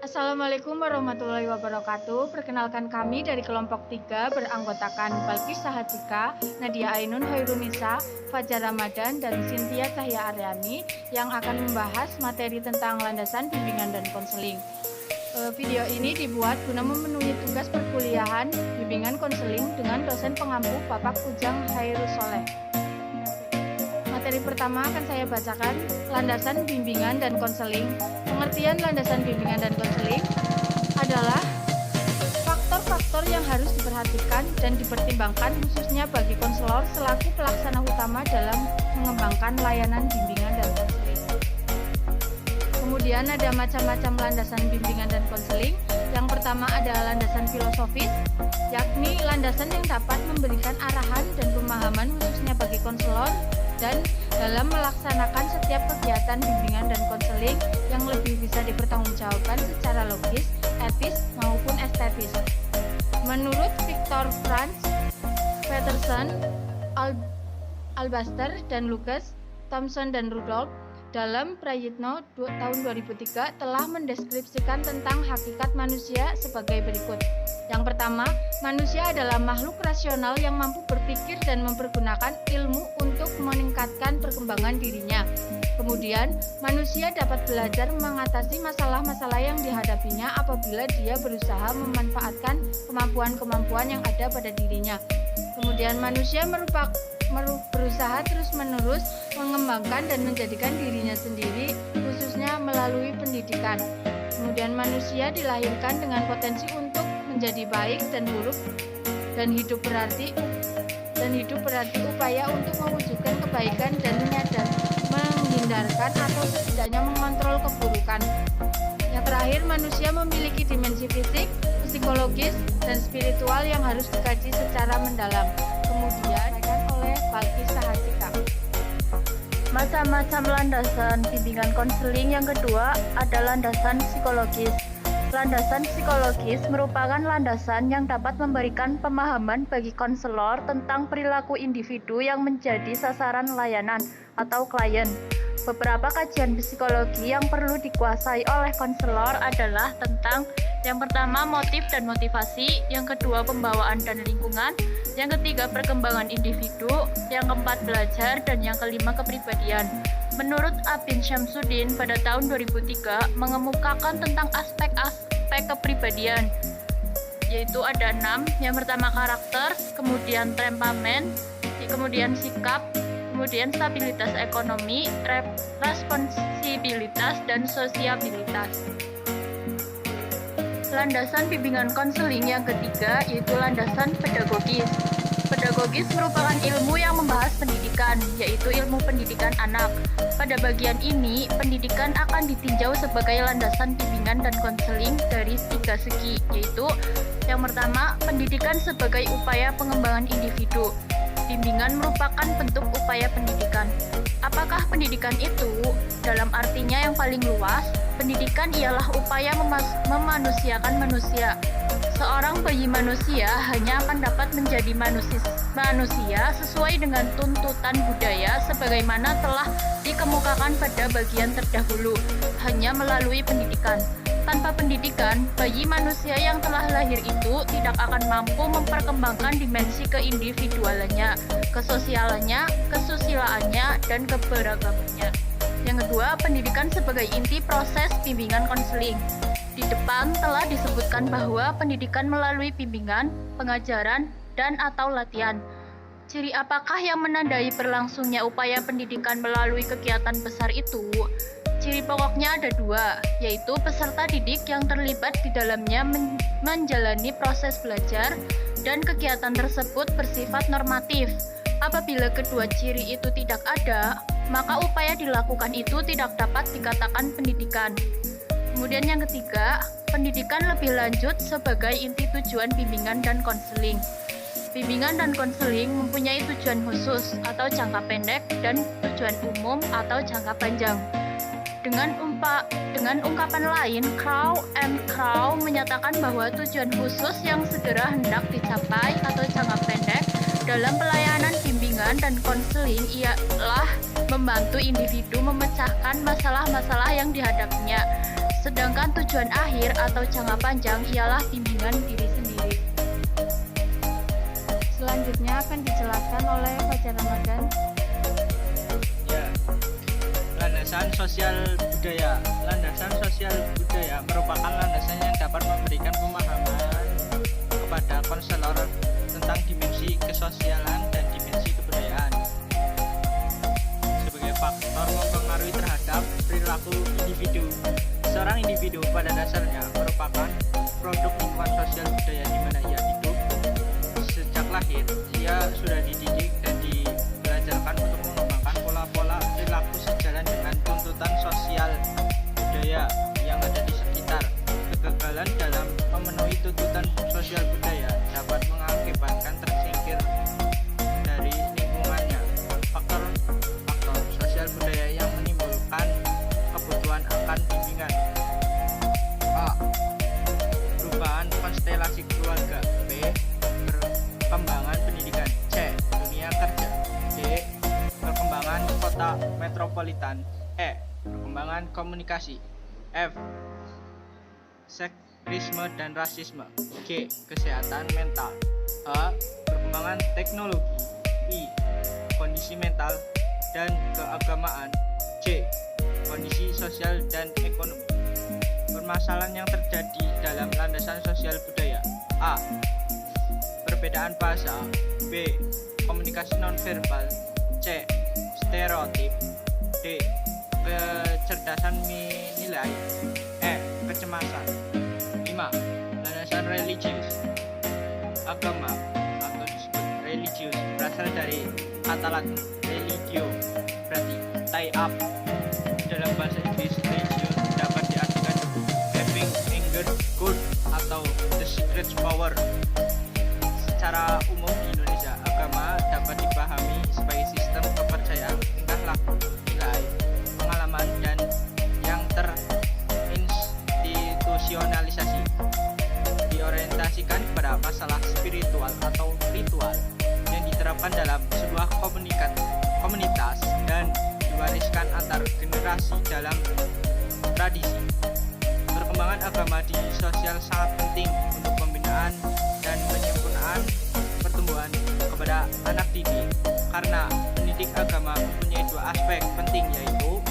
Assalamualaikum warahmatullahi wabarakatuh. Perkenalkan kami dari kelompok 3 beranggotakan Balkis Sahatika, Nadia Ainun Hairunisa, Fajar Ramadan, dan Cynthia Cahya Aryani yang akan membahas materi tentang landasan bimbingan dan konseling. Video ini dibuat guna memenuhi tugas perkuliahan bimbingan konseling dengan dosen pengampu Bapak Ujang Hairus Soleh. Materi pertama akan saya bacakan, landasan bimbingan dan konseling. Pengertian landasan bimbingan dan konseling adalah faktor-faktor yang harus diperhatikan dan dipertimbangkan khususnya bagi konselor selaku pelaksana utama dalam mengembangkan layanan bimbingan dan konseling. Kemudian ada macam-macam landasan bimbingan dan konseling. Yang pertama adalah landasan filosofis, yakni landasan yang dapat memberikan arahan dan pemahaman khususnya bagi konselor dan dalam melaksanakan setiap kegiatan bimbingan dan konseling yang lebih bisa dipertanggungjawabkan secara logis, etis, maupun estetis. Menurut Viktor Franz, Peterson, Albaster, dan Lucas, Thomson, dan Rudolph dalam Prayitno tahun 2003 telah mendeskripsikan tentang hakikat manusia sebagai berikut. Yang pertama, manusia adalah makhluk rasional yang mampu berpikir dan mempergunakan ilmu untuk meningkatkan perkembangan dirinya. Kemudian, manusia dapat belajar mengatasi masalah-masalah yang dihadapinya apabila dia berusaha memanfaatkan kemampuan-kemampuan yang ada pada dirinya. Kemudian, manusia berusaha terus-menerus mengembangkan dan menjadikan dirinya sendiri, khususnya melalui pendidikan. Kemudian, manusia dilahirkan dengan potensi untuk menjadi baik dan buruk, dan hidup berarti upaya untuk mewujudkan kebaikan dan menghindarkan atau setidaknya mengontrol keburukan. Yang terakhir, manusia memiliki dimensi fisik, psikologis, dan spiritual yang harus dikaji secara mendalam. Kemudian oleh Balkis Sahatika. Macam-macam landasan bimbingan konseling yang kedua ada landasan psikologis. Landasan psikologis merupakan landasan yang dapat memberikan pemahaman bagi konselor tentang perilaku individu yang menjadi sasaran layanan atau klien. Beberapa kajian psikologi yang perlu dikuasai oleh konselor adalah tentang yang pertama motif dan motivasi, yang kedua pembawaan dan lingkungan, yang ketiga perkembangan individu, yang keempat belajar, dan yang kelima kepribadian. Menurut Abin Syamsuddin pada tahun 2003 mengemukakan tentang aspek-aspek kepribadian, yaitu ada 6. Yang pertama karakter, kemudian temperamen, kemudian sikap, kemudian stabilitas ekonomi, responsibilitas, dan sosiabilitas. Landasan bimbingan konseling yang ketiga yaitu landasan pedagogis. Pedagogis merupakan ilmu yang membahas pendidikan, yaitu ilmu pendidikan anak. Pada bagian ini, pendidikan akan ditinjau sebagai landasan bimbingan dan konseling dari 3 segi, yaitu yang pertama, pendidikan sebagai upaya pengembangan individu. Bimbingan merupakan bentuk upaya pendidikan. Apakah pendidikan itu? Dalam artinya yang paling luas, pendidikan ialah upaya memanusiakan manusia. Seorang bayi manusia hanya akan dapat menjadi manusia sesuai dengan tuntutan budaya sebagaimana telah dikemukakan pada bagian terdahulu, hanya melalui pendidikan. Tanpa pendidikan, bayi manusia yang telah lahir itu tidak akan mampu memperkembangkan dimensi keindividualannya, kesosialannya, kesusilaannya, dan keberagamannya. Yang kedua, pendidikan sebagai inti proses bimbingan konseling. Di depan telah disebutkan bahwa pendidikan melalui bimbingan, pengajaran, dan atau latihan. Ciri apakah yang menandai berlangsungnya upaya pendidikan melalui kegiatan besar itu? Ciri pokoknya ada 2, yaitu peserta didik yang terlibat di dalamnya menjalani proses belajar dan kegiatan tersebut bersifat normatif. Apabila kedua ciri itu tidak ada, maka upaya dilakukan itu tidak dapat dikatakan pendidikan. Kemudian yang ketiga, pendidikan lebih lanjut sebagai inti tujuan bimbingan dan konseling. Bimbingan dan konseling mempunyai tujuan khusus atau jangka pendek dan tujuan umum atau jangka panjang. Dengan ungkapan lain, Crow and Crow menyatakan bahwa tujuan khusus yang segera hendak dicapai atau jangka pendek dalam pelayanan bimbingan dan konseling ialah membantu individu memecahkan masalah-masalah yang dihadapinya. sedangkan tujuan akhir atau jangka panjang ialah bimbingan diri sendiri. Selanjutnya akan dijelaskan oleh Fajar Ramadan. Ya, landasan sosial budaya. Landasan sosial budaya merupakan landasan yang dapat memberikan pemahaman kepada konselor tentang dimensi kesosialan dan dimensi kebudayaan sebagai faktor mempengaruhi terhadap perilaku individu. Seorang individu pada dasarnya merupakan produk lingkungan sosial budaya di mana ia hidup. Sejak lahir, ia sudah dididik dan belajarkan untuk mengembangkan pola-pola perilaku sejalan dengan tuntutan sosial budaya yang ada di sekitar. Kegagalan dalam memenuhi tuntutan sosial budaya dapat mengakibatkan tersingkir dari lingkungannya. Faktor sosial budaya yang menimbulkan kebutuhan akan bimbingan. A. Perubahan konstelasi keluarga. B. Perkembangan pendidikan. C. Dunia kerja. D. Perkembangan kota metropolitan. E. Perkembangan komunikasi. F. Seksisme dan rasisme. G. Kesehatan mental. H. Perkembangan teknologi. I. Kondisi mental dan keagamaan. J. Kondisi sosial dan ekonomi. Permasalahan yang terjadi dalam landasan sosial budaya. A. Perbedaan bahasa. B. Komunikasi nonverbal. C. Stereotip. D. Kecerdasan nilai. E. Kecemasan. 5. Landasan religius. Agama atau disebut religius berasal dari kata Latin religio, berarti tie up. Dalam bahasa Inggris, religion dapat diartikan having anger good atau the secret power. Secara umum di Indonesia, agama dapat dipahami sebagai sistem kepercayaan, tingkah laku, nilai, pengalaman, dan yang terinstitusionalisasi, diorientasikan kepada masalah spiritual atau ritual yang diterapkan dalam sebuah komunitas dan diwariskan antar generasi dalam tradisi. Perkembangan agama di sosial sangat penting untuk pembinaan dan penyempurnaan pertumbuhan kepada anak didik, karena pendidik agama mempunyai dua aspek penting, yaitu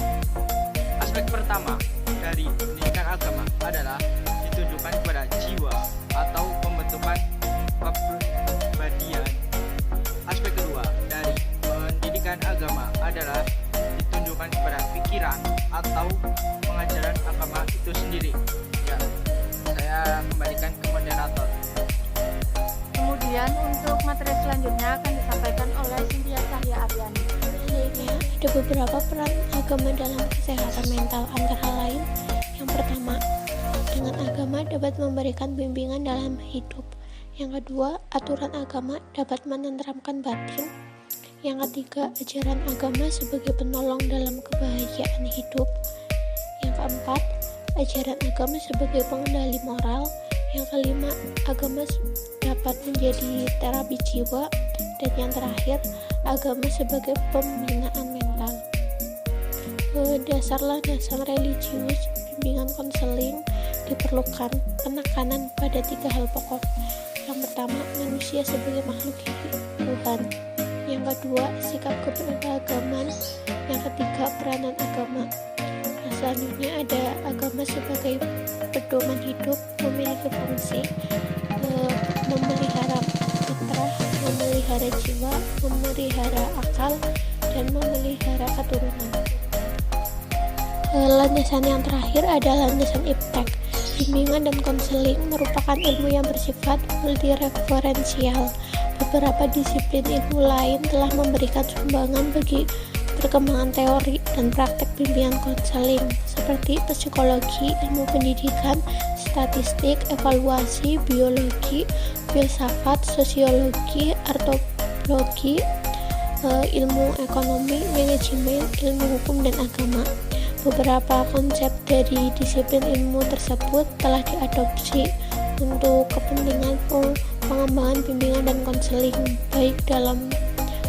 aspek pertama dari pendidikan agama adalah ditunjukkan kepada jiwa atau pembentukan kepribadian. Aspek kedua dari pendidikan agama adalah ditunjukkan kepada pikiran atau pengajaran agama itu sendiri. Ya, saya kembalikan ke moderator. Kemudian untuk materi selanjutnya akan disampaikan oleh Cynthia Cahya Aryani. Selanjutnya, ada beberapa peran agama dalam kesehatan mental, antara lain yang pertama, dengan agama dapat memberikan bimbingan dalam hidup. Yang kedua, aturan agama dapat menenteramkan batin. Yang ketiga, ajaran agama sebagai penolong dalam kebahagiaan hidup. Yang keempat, ajaran agama sebagai pengendali moral. Yang kelima, agama dapat menjadi terapi jiwa. Dan yang terakhir, agama sebagai pembinaan mental. Dasar landasan religius, bimbingan konseling diperlukan penekanan pada 3 hal pokok. Yang pertama, manusia sebagai makhluk hidup Tuhan. Yang kedua, sikap keberagaman. Yang ketiga, peranan agama. Nah, selanjutnya ada agama sebagai pedoman hidup, memiliki fungsi memelihara fitrah, memelihara jiwa, memelihara akal, dan memelihara keturunan. Landasan yang terakhir adalah landasan iptek. Bimbingan dan konseling merupakan ilmu yang bersifat multireferensial. Beberapa disiplin ilmu lain telah memberikan sumbangan bagi perkembangan teori dan praktek bimbingan konseling, seperti psikologi, ilmu pendidikan, statistik, evaluasi, biologi, filsafat, sosiologi, antropologi, ilmu ekonomi, manajemen, ilmu hukum, dan agama. Beberapa konsep dari disiplin ilmu tersebut telah diadopsi untuk kepentingan pengembangan bimbingan dan konseling, baik dalam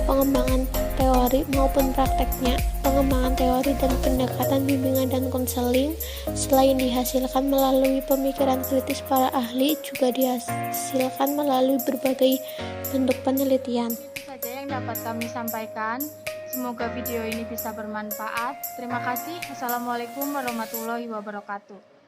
pengembangan teori maupun prakteknya. Pengembangan teori dan pendekatan bimbingan dan konseling selain dihasilkan melalui pemikiran kritis para ahli, juga dihasilkan melalui berbagai bentuk penelitian. Itu saja yang dapat kami sampaikan. Semoga video ini bisa bermanfaat. Terima kasih. Assalamualaikum warahmatullahi wabarakatuh.